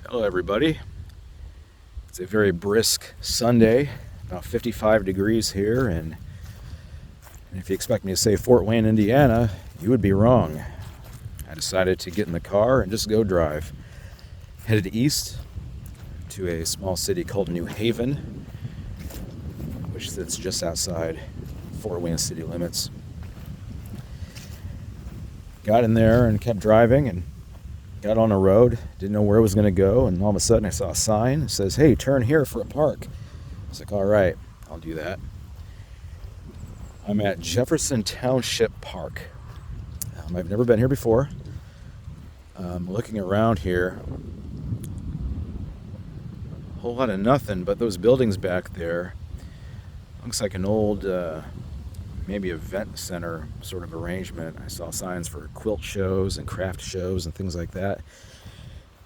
Hello, everybody. It's a very brisk Sunday, about 55 degrees here, and if you expect me to say Fort Wayne, Indiana, you would be wrong. I decided to get in the car and just go drive. Headed east to a small city called New Haven, which sits just outside Fort Wayne city limits. Got in there and kept driving and got on a road, didn't know where I was going to go, and all of a sudden I saw a sign that says, "Hey, turn here for a park." I was like, all right, I'll do that. I'm at Jefferson Township Park. I've never been here before. Looking around here, a whole lot of nothing, but those buildings back there, looks like an old, maybe event center sort of arrangement. I saw signs for quilt shows and craft shows and things like that.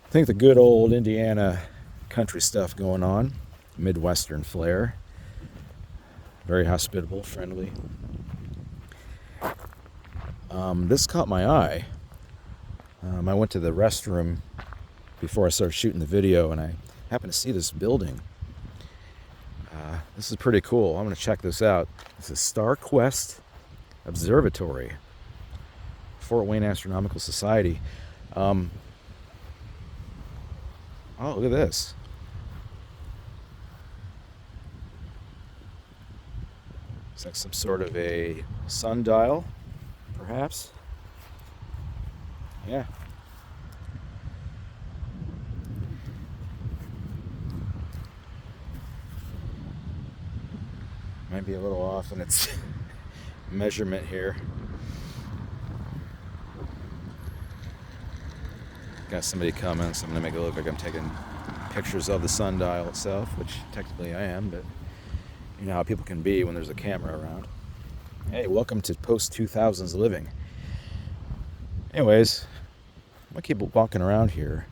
I think the good old Indiana country stuff going on, Midwestern flair. Very hospitable, friendly. This caught my eye. I went to the restroom before I started shooting the video, and I happened to see this building. This is pretty cool. I'm going to check this out. It's a StarQuest Observatory, Fort Wayne Astronomical Society. Oh, look at this. It's like some sort of a sundial, perhaps. Yeah. Might be a little off in its measurement here. Got somebody comments. I'm going to make it look like I'm taking pictures of the sundial itself, which technically I am, but you know how people can be when there's a camera around. Hey, welcome to post-2000s living. Anyways, I'm going to keep walking around here.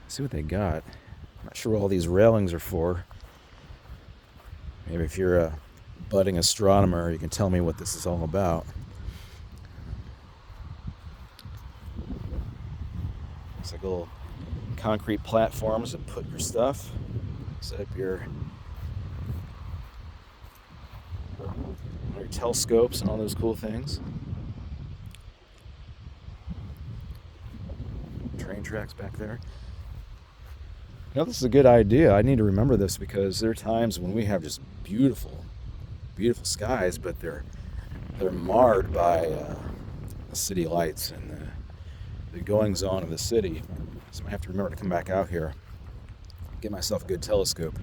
See what they got. I'm not sure what all these railings are for. Maybe if you're a budding astronomer, you can tell me what this is all about. It's like little concrete platforms to put your stuff. Set up your telescopes and all those cool things. Train tracks back there. You know, this is a good idea. I need to remember this because there are times when we have just beautiful, beautiful skies, but they're marred by the city lights and the goings on of the city. So I have to remember to come back out here, get myself a good telescope.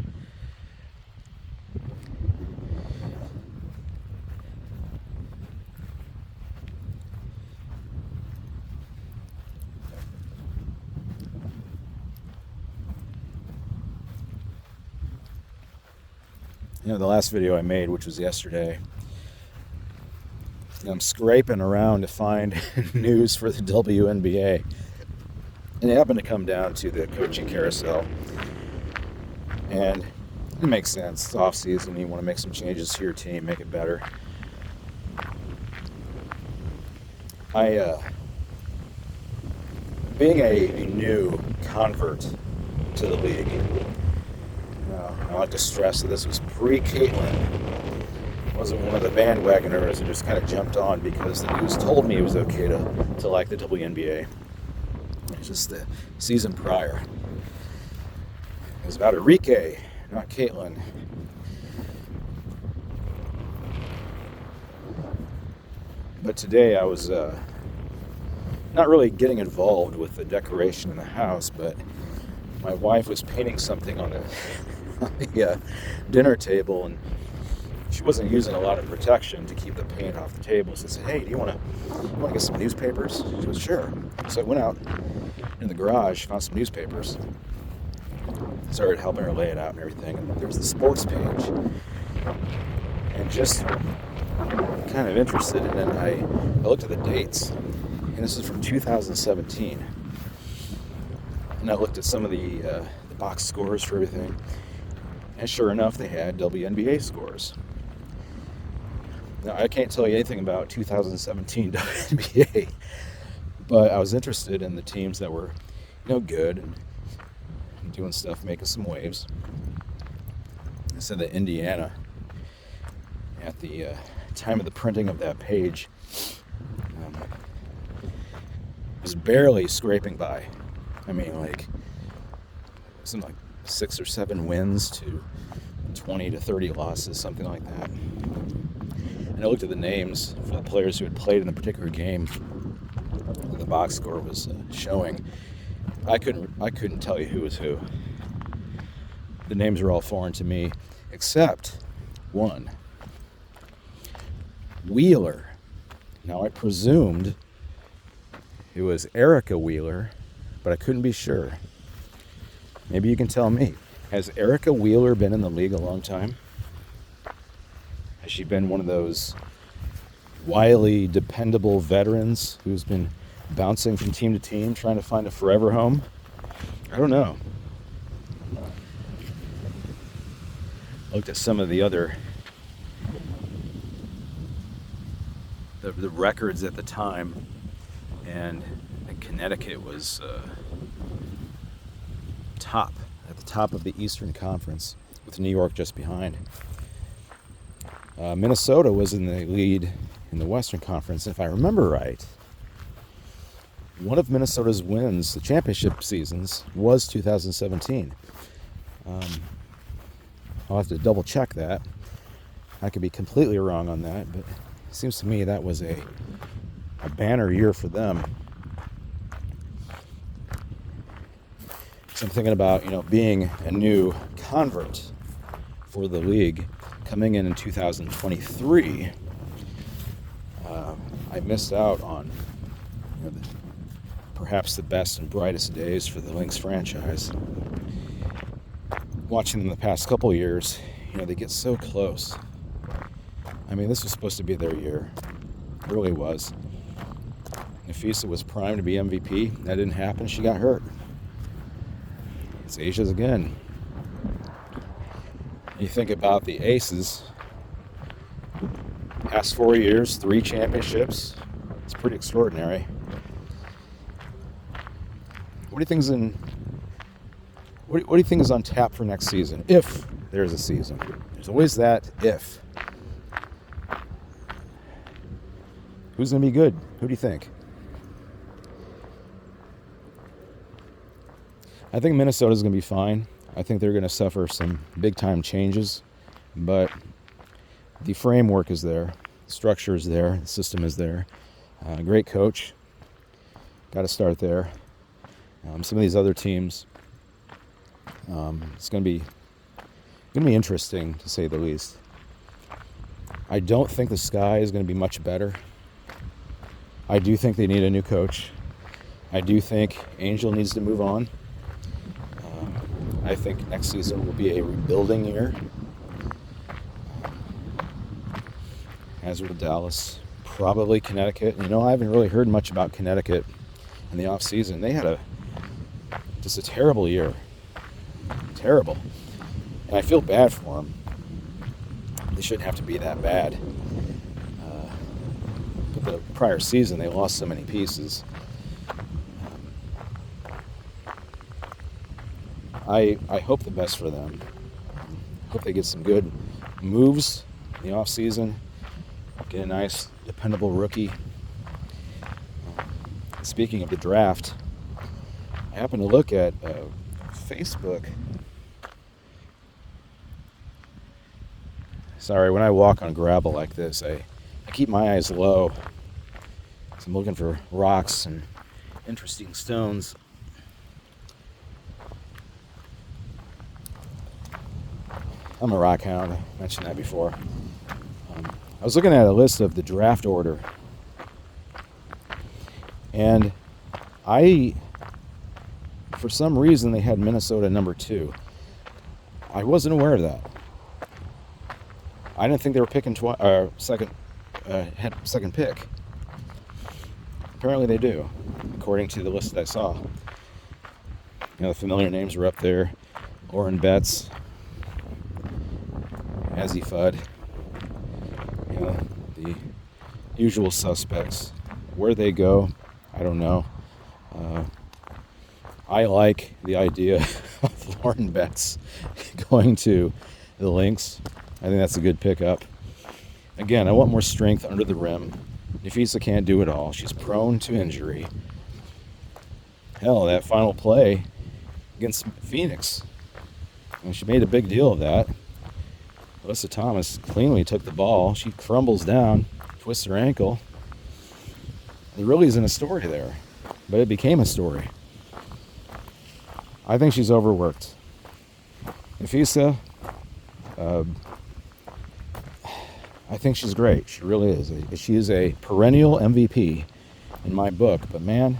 You know, the last video I made, which was yesterday, I'm scraping around to find news for the WNBA. And it happened to come down to the coaching carousel. And it makes sense. It's off season. You want to make some changes to your team, make it better. Being a new convert to the league, I like to stress that this was pre-Caitlin. Wasn't one of the bandwagoners who just kind of jumped on because the news told me it was okay to like the WNBA. It's just the season prior. It was about Enrique, not Caitlin. But today I was not really getting involved with the decoration in the house, but my wife was painting something on the dinner table, and she wasn't using a lot of protection to keep the paint off the table. So I said, "Hey, do you want to get some newspapers?" She goes, "Sure." So I went out in the garage, found some newspapers, started helping her lay it out and everything. And there was the sports page, and just kind of interested in it, I looked at the dates, and this is from 2017. And I looked at some of the box scores for everything. And sure enough, they had WNBA scores. Now, I can't tell you anything about 2017 WNBA, but I was interested in the teams that were, good. And doing stuff, making some waves. I said that Indiana, at the time of the printing of that page, was barely scraping by. I mean, like, something like 6 or 7 wins to 20 to 30 losses, something like that. And I looked at the names for the players who had played in the particular game that the box score was showing. I couldn't tell you who was who. The names were all foreign to me, except one. Wheeler. Now, I presumed it was Erica Wheeler, but I couldn't be sure. Maybe you can tell me. Has Erica Wheeler been in the league a long time? Has she been one of those wily, dependable veterans who's been bouncing from team to team, trying to find a forever home? I don't know. I looked at some of the other the records at the time, and Connecticut was at the top of the Eastern Conference, with New York just behind. Minnesota was in the lead in the Western Conference. If I remember right, one of Minnesota's wins, the championship seasons, was 2017. I'll have to double check that. I could be completely wrong on that, but it seems to me that was a banner year for them. So I'm thinking about, being a new convert for the league coming in 2023. I missed out on perhaps the best and brightest days for the Lynx franchise. Watching them the past couple years, they get so close. I mean, this was supposed to be their year. It really was. Nafisa was primed to be MVP. That didn't happen. She got hurt. It's Asia's again. You think about the Aces. Past 4 years, 3 championships. It's pretty extraordinary. What do you think is on tap for next season? If there's a season. There's always that if. Who's going to be good? Who do you think? I think Minnesota's going to be fine. I think they're going to suffer some big-time changes, but the framework is there, the structure is there, the system is there. Great coach. Got to start there. Some of these other teams, it's going to be interesting, to say the least. I don't think the Sky is going to be much better. I do think they need a new coach. I do think Angel needs to move on. I think next season will be a rebuilding year. As with Dallas, probably Connecticut. I haven't really heard much about Connecticut in the off-season. They had just a terrible year. Terrible. And I feel bad for them. They shouldn't have to be that bad. But the prior season, they lost so many pieces. I hope the best for them. Hope they get some good moves in the off-season. Get a nice, dependable rookie. Speaking of the draft, I happened to look at Facebook. Sorry, when I walk on gravel like this, I keep my eyes low. So I'm looking for rocks and interesting stones. I'm a rock hound. I mentioned that before. I was looking at a list of the draft order, and for some reason, they had Minnesota number 2. I wasn't aware of that. I didn't think they were picking second pick. Apparently they do, according to the list that I saw. The familiar names were up there. Oren Betts, Azzy Fudd, the usual suspects. Where they go, I don't know. I like the idea of Lauren Betts going to the Lynx. I think that's a good pickup. Again, I want more strength under the rim. Nafisa can't do it all. She's prone to injury. Hell, that final play against Phoenix, and she made a big deal of that. Alyssa Thomas cleanly took the ball. She crumbles down, twists her ankle. There really isn't a story there, but it became a story. I think she's overworked. Nafisa, I think she's great. She really is. She is a perennial MVP in my book. But man,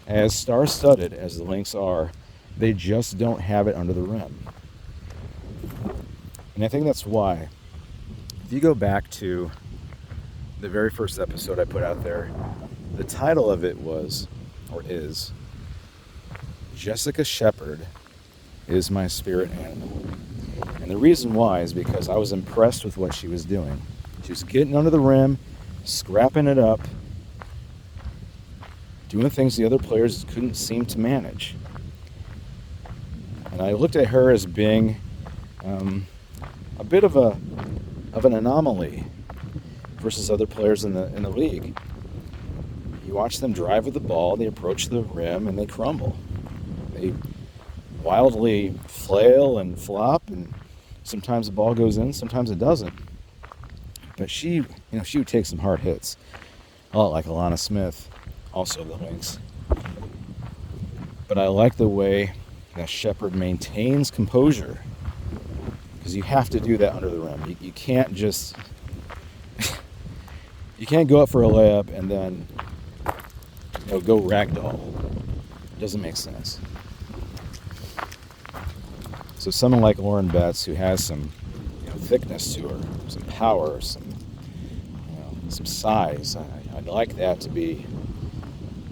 as star-studded as the Lynx are, they just don't have it under the rim. And I think that's why, if you go back to the very first episode I put out there, the title of it was, or is, Jessica Shepard is my spirit animal. And the reason why is because I was impressed with what she was doing. She was getting under the rim, scrapping it up, doing things the other players couldn't seem to manage. And I looked at her as being a bit of an anomaly versus other players in the league. You watch them drive with the ball, they approach the rim, and they crumble. They wildly flail and flop, and sometimes the ball goes in, sometimes it doesn't. But she would take some hard hits. A lot like Alana Smith, also the Lynx. But I like the way that Shepard maintains composure, because you have to do that under the rim. You can't just you can't go up for a layup and then go ragdoll. It doesn't make sense. So someone like Lauren Betts, who has some thickness to her, some power, some size, I'd like that to be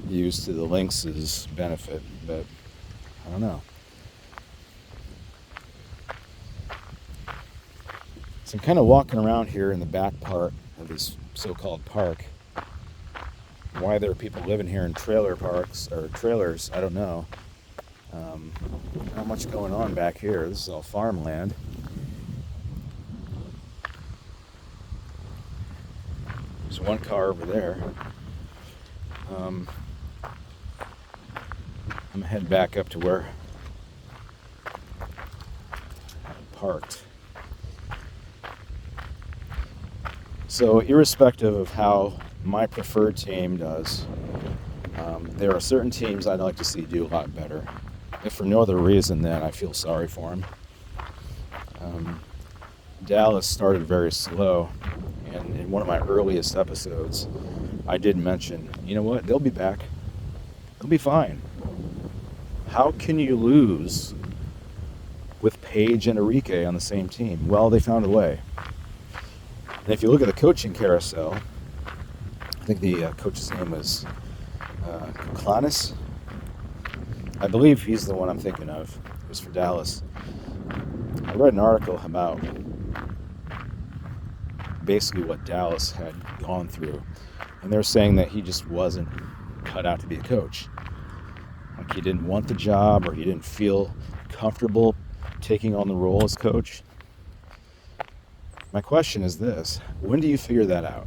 used to the Lynx's benefit, but I don't know. So I'm kind of walking around here in the back part of this so-called park. Why there are people living here in trailer parks or trailers, I don't know. Not much going on back here. This is all farmland. There's one car over there. I'm gonna head back up to where I parked. So irrespective of how my preferred team does, there are certain teams I'd like to see do a lot better. If for no other reason than I feel sorry for them. Dallas started very slow, and in one of my earliest episodes, I did mention, you know what, they'll be back. They'll be fine. How can you lose with Paige and Enrique on the same team? Well, they found a way. And if you look at the coaching carousel, I think the coach's name was Klanis. I believe he's the one I'm thinking of. It was for Dallas. I read an article about basically what Dallas had gone through. And they're saying that he just wasn't cut out to be a coach. Like he didn't want the job, or he didn't feel comfortable taking on the role as coach. My question is this: when do you figure that out?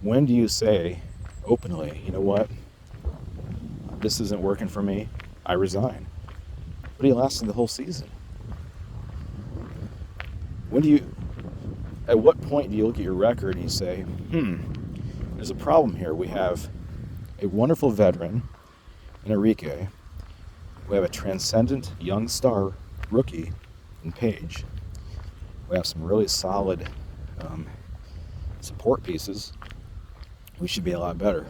When do you say openly, you know what, this isn't working for me, I resign? But he lasted the whole season. At what point do you look at your record and you say, there's a problem here. We have a wonderful veteran in Enrique. We have a transcendent young star rookie in Paige. We have some really solid support pieces. We should be a lot better.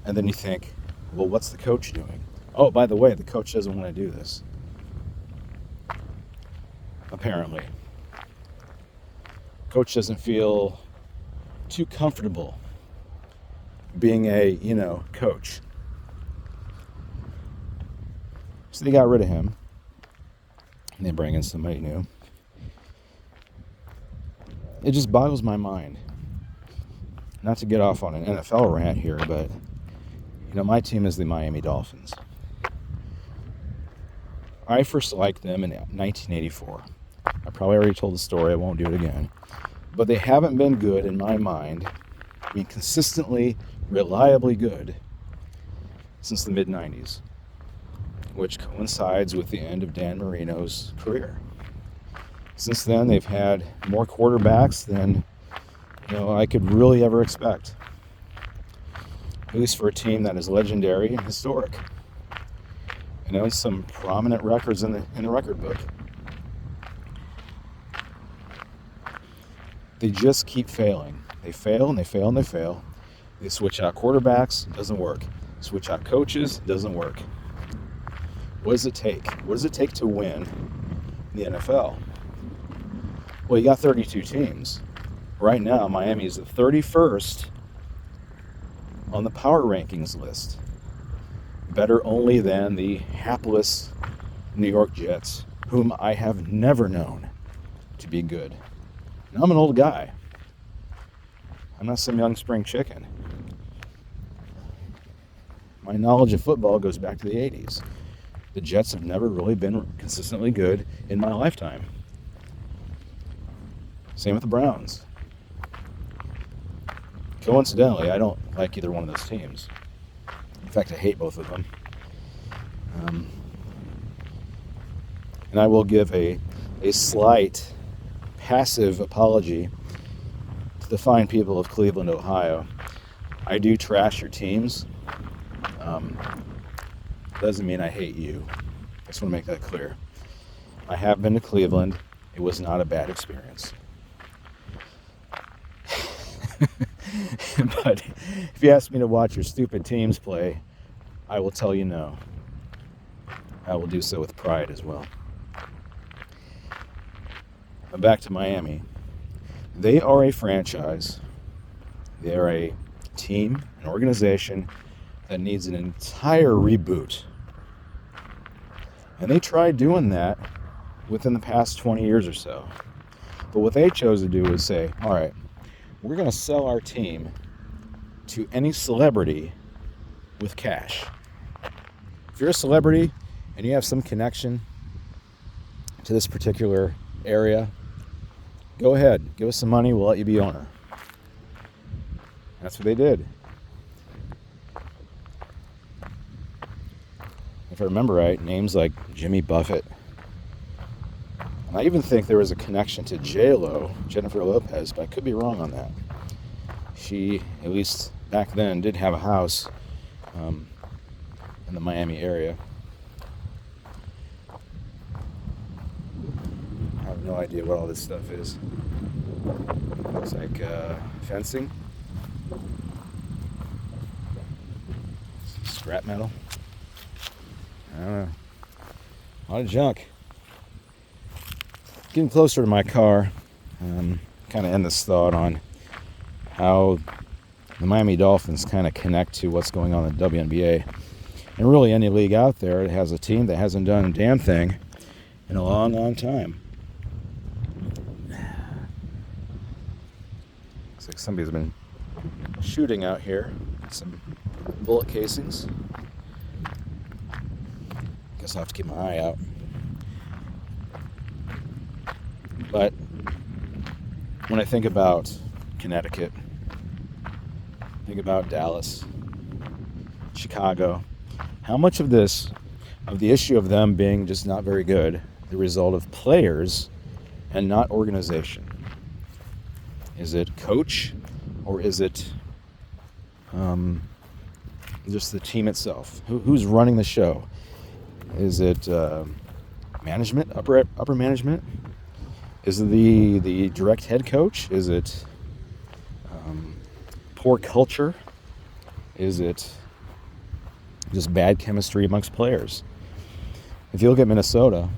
And then you think, well, what's the coach doing? Oh, by the way, the coach doesn't want to do this. Apparently. Coach doesn't feel too comfortable being a, coach. So they got rid of him. And they bring in somebody new. It just boggles my mind. not to get off on an NFL rant here, but my team is the Miami Dolphins. I first liked them in 1984. I probably already told the story. I won't do it again. But they haven't been good in my mind. I mean, consistently, reliably good since the mid-90s, which coincides with the end of Dan Marino's career. Since then, they've had more quarterbacks than I could really ever expect, at least for a team that is legendary and historic. Some prominent records in the record book. They just keep failing. They fail and they fail and they fail. They switch out quarterbacks, doesn't work. Switch out coaches, doesn't work. What does it take? What does it take to win in the NFL? Well, you got 32 teams. Right now, Miami is the 31st on the power rankings list. Better only than the hapless New York Jets, whom I have never known to be good. And I'm an old guy. I'm not some young spring chicken. My knowledge of football goes back to the 80s. The Jets have never really been consistently good in my lifetime. Same with the Browns. Coincidentally, I don't like either one of those teams. In fact, I hate both of them. And I will give a slight passive apology to the fine people of Cleveland, Ohio. I do trash your teams. Doesn't mean I hate you. I just want to make that clear. I have been to Cleveland. It was not a bad experience. But if you ask me to watch your stupid teams play, I will tell you no. I will do so with pride as well. But back to Miami. They are a franchise. They are a team, an organization that needs an entire reboot. And they tried doing that within the past 20 years or so. But what they chose to do was say, all right, we're going to sell our team to any celebrity with cash. If you're a celebrity and you have some connection to this particular area, go ahead, give us some money, we'll let you be owner. That's what they did. If I remember right, names like Jimmy Buffett. And I even think there was a connection to J-Lo, Jennifer Lopez, but I could be wrong on that. She, at least back then, did have a house in the Miami area. I have no idea what all this stuff is. Looks like fencing. Scrap metal. I don't know. A lot of junk. Getting closer to my car, kind of end this thought on how the Miami Dolphins kind of connect to what's going on in the WNBA. And really any league out there that has a team that hasn't done a damn thing in a long, long time. Looks like somebody's been shooting out here. Some bullet casings. Guess I'll have to keep my eye out. But when I think about Connecticut, think about Dallas, Chicago, how much of the issue of them being just not very good, the result of players and not organization? Is it coach, or is it just the team itself? Who's running the show? Is it management, upper management? Is it the direct head coach? Is it poor culture? Is it just bad chemistry amongst players? If you look at Minnesota,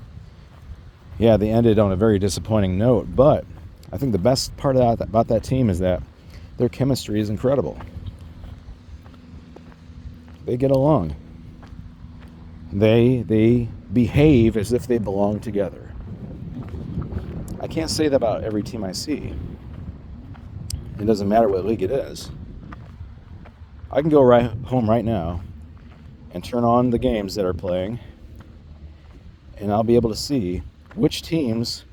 yeah, they ended on a very disappointing note, but I think the best part about that team is that their chemistry is incredible. They get along. They behave as if they belong together. I can't say that about every team I see. It doesn't matter what league it is. I can go right home right now and turn on the games that are playing, and I'll be able to see which teams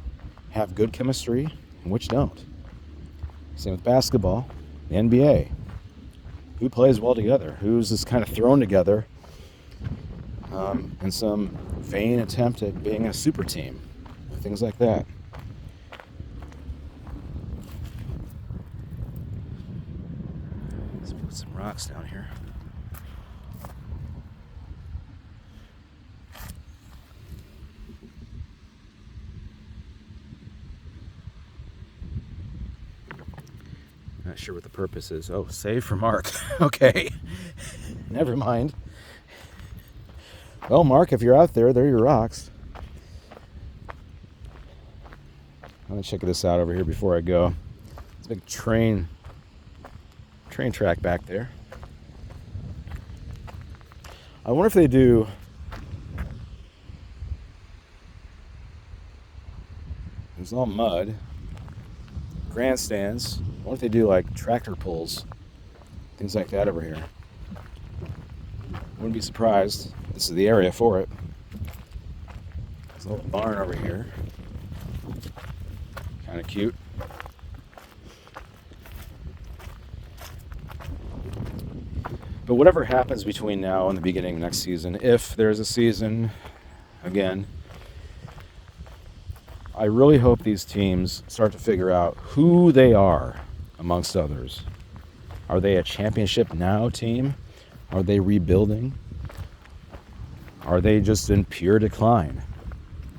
have good chemistry and which don't. Same with basketball, the NBA. Who plays well together? Who's just kind of thrown together in some vain attempt at being a super team? Things like that. Let's put some rocks down here. Not sure what the purpose is. Oh, save for Mark. Okay. Never mind. Well, Mark, if you're out there, there are your rocks. I'm going to check this out over here before I go. It's a big train track back there. I wonder if they do it's all mud. Grandstands. I wonder if they do like tractor pulls, things like that over here. Wouldn't be surprised. This is the area for it. There's a little barn over here. Kind of cute. But whatever happens between now and the beginning of next season, if there's a season again, I really hope these teams start to figure out who they are amongst others. Are they a championship now team? Are they rebuilding? Are they just in pure decline?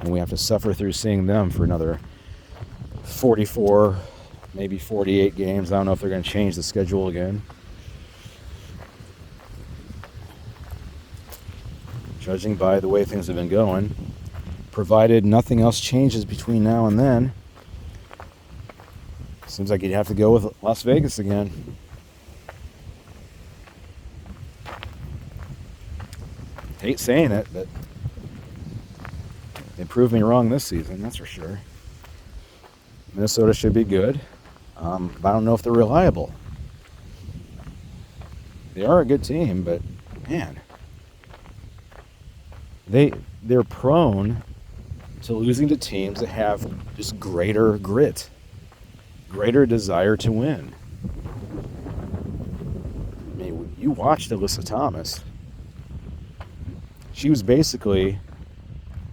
And we have to suffer through seeing them for another 44, maybe 48 games. I don't know if they're going to change the schedule again. Judging by the way things have been going, provided nothing else changes between now and then, seems like you'd have to go with Las Vegas again. Hate saying it, but they proved me wrong this season, that's for sure. Minnesota should be good, but I don't know if they're reliable. They are a good team, but man, they're prone to losing to teams that have just greater grit, greater desire to win. I mean, you watched Alyssa Thomas. She was basically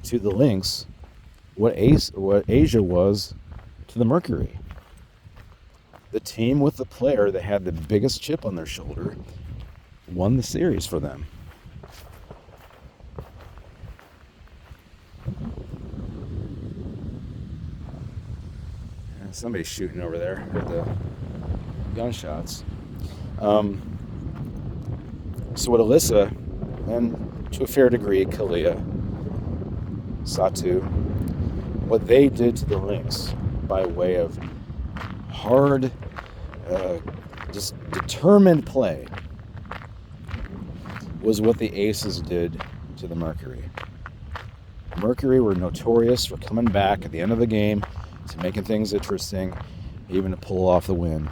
to the Lynx what Asia was to the Mercury. The team with the player that had the biggest chip on their shoulder won the series for them. Somebody's shooting over there with the gunshots. So what Alyssa, and to a fair degree Kalia, Satu, what they did to the Lynx by way of hard, just determined play was what the Aces did to the Mercury. Mercury were notorious for coming back at the end of the game to making things interesting, even to pull off the win.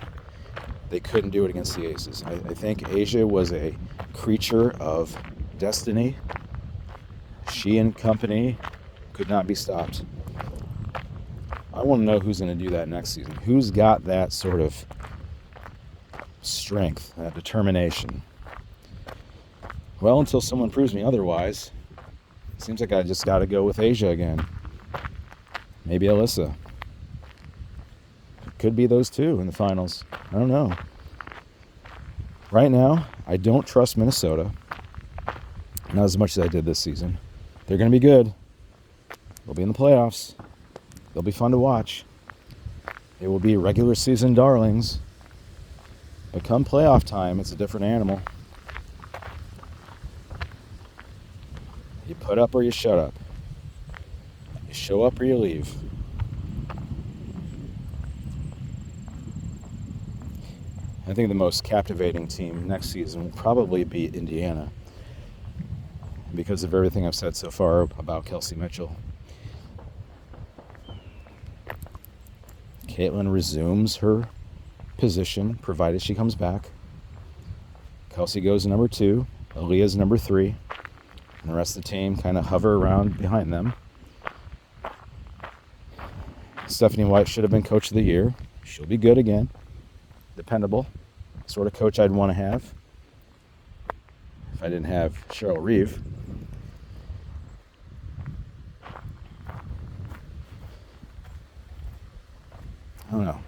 They couldn't do it against the Aces. I think Asia was a creature of destiny. She and company could not be stopped. I want to know who's going to do that next season. Who's got that sort of strength, that determination? Well, until someone proves me otherwise, it seems like I just got to go with Asia again. Maybe Alyssa. Could be those two in the finals. I don't know. Right now, I don't trust Minnesota. Not as much as I did this season. They're going to be good. They'll be in the playoffs. They'll be fun to watch. They will be regular season darlings. But come playoff time, it's a different animal. You put up or you shut up. You show up or you leave. I think the most captivating team next season will probably be Indiana, because of everything I've said so far about Kelsey Mitchell. Caitlin resumes her position, provided she comes back. Kelsey goes to number 2. Aaliyah's number 3. And the rest of the team kind of hover around behind them. Stephanie White should have been coach of the year. She'll be good again. Dependable. Sort of coach I'd want to have if I didn't have Cheryl Reeve. I don't know.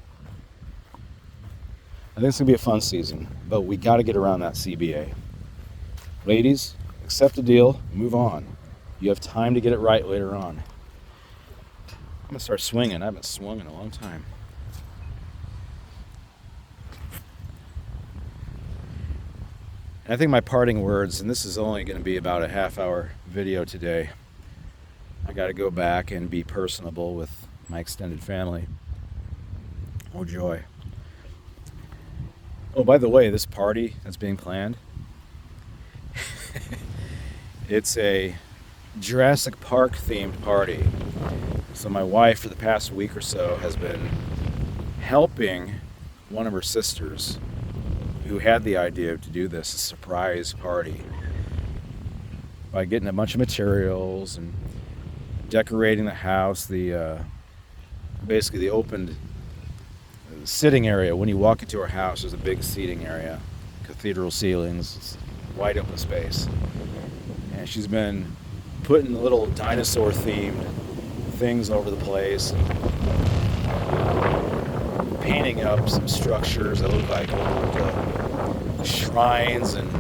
I think it's going to be a fun season, but we got to get around that CBA. Ladies, accept the deal, move on. You have time to get it right later on. I'm going to start swinging. I haven't swung in a long time. And I think my parting words, and this is only going to be about a half-hour video today. I got to go back and be personable with my extended family. Oh, joy. Oh, by the way, this party that's being planned, it's a Jurassic Park themed party. So my wife, for the past week or so, has been helping one of her sisters who had the idea to do this, a surprise party, by getting a bunch of materials and decorating the house, basically the opened sitting area. When you walk into her house, there's a big seating area, cathedral ceilings, it's wide open space. And she's been putting little dinosaur themed things over the place, painting up some structures that look like old shrines and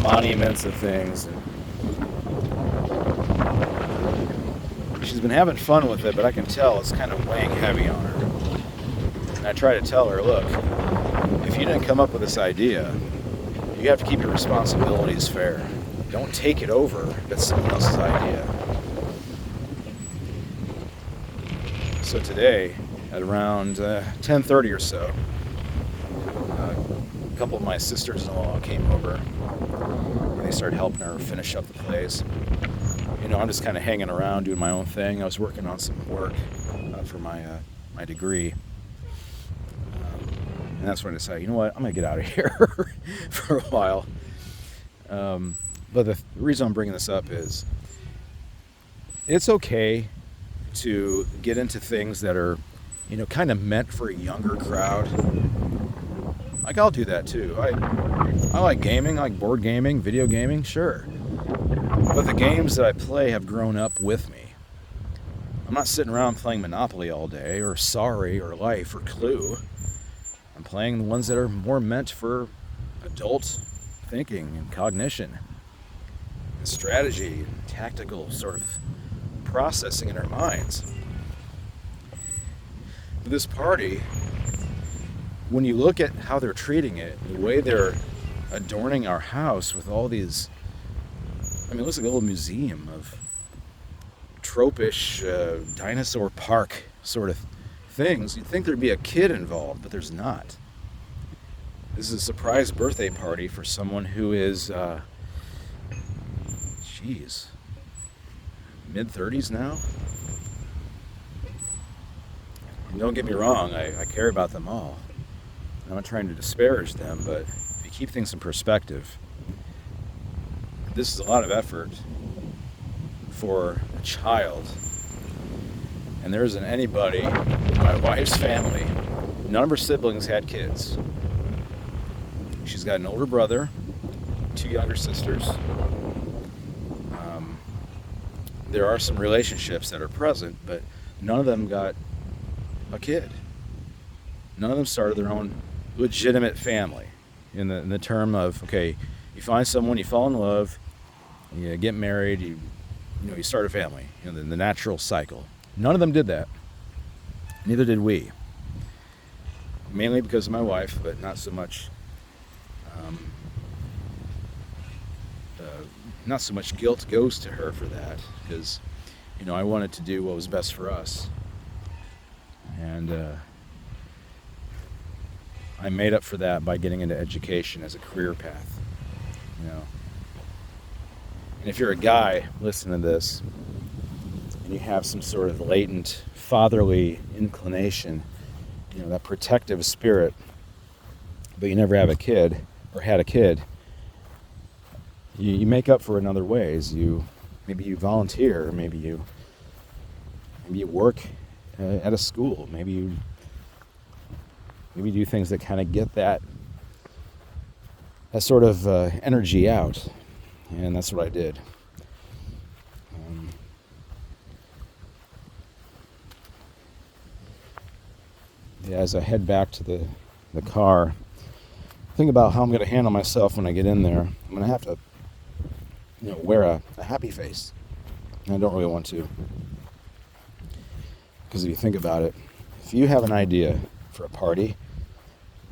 monuments and things. And she's been having fun with it, but I can tell it's kind of weighing heavy on her. And I try to tell her, look, if you didn't come up with this idea, you have to keep your responsibilities fair. Don't take it over if it's someone else's idea. So today, at around 10:30 or so, a couple of my sisters-in-law came over, and they started helping her finish up the place. You know, I'm just kind of hanging around doing my own thing. I was working on some work for my degree. And that's when I decided, you know what, I'm going to get out of here for a while. But the reason I'm bringing this up is it's okay to get into things that are, you know, kind of meant for a younger crowd. Like, I'll do that too. I like gaming, I like board gaming, video gaming, sure. But the games that I play have grown up with me. I'm not sitting around playing Monopoly all day, or Sorry, or Life, or Clue. I'm playing the ones that are more meant for adult thinking and cognition and strategy and tactical sort of processing in our minds. But this party, when you look at how they're treating it, the way they're adorning our house with all these, I mean, it looks like a little museum of tropish dinosaur park sort of things. You'd think there'd be a kid involved, but there's not. This is a surprise birthday party for someone who is, mid-30s now. And don't get me wrong, I care about them all. I'm not trying to disparage them, but if you keep things in perspective, this is a lot of effort for a child. And there isn't anybody in my wife's family, none of her siblings had kids. She's got an older brother, 2 younger sisters. There are some relationships that are present, but none of them got a kid. None of them started their own legitimate family in the term of, okay, you find someone, you fall in love, you get married, you start a family, the natural cycle. None of them did that. Neither did we. Mainly because of my wife, but not so much guilt goes to her for that, because I wanted to do what was best for us, and I made up for that by getting into education as a career path. And if you're a guy listening to this and you have some sort of latent fatherly inclination, that protective spirit, but you never have a kid or had a kid, you make up for it in other ways. Maybe you volunteer, maybe you work at a school, maybe you do things that kind of get that sort of energy out, and that's what I did. As I head back to the car, think about how I'm going to handle myself when I get in there. I'm going to have to, wear a happy face. And I don't really want to. Because if you think about it, if you have an idea for a party,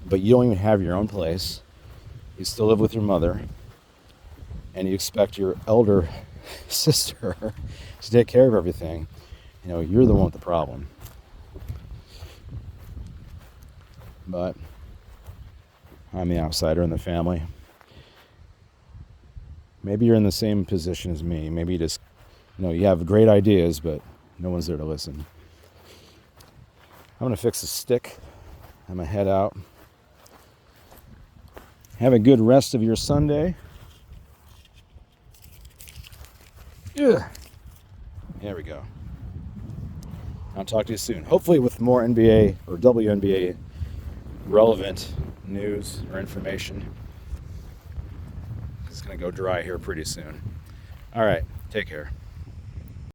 but you don't even have your own place, you still live with your mother, and you expect your elder sister to take care of everything, you're the one with the problem. But I'm the outsider in the family. Maybe you're in the same position as me. Maybe you just, you have great ideas, but no one's there to listen. I'm going to fix the stick. I'm going to head out. Have a good rest of your Sunday. Ugh. There we go. I'll talk to you soon. Hopefully with more NBA or WNBA relevant news or information. It's going to go dry here pretty soon. All right. Take care.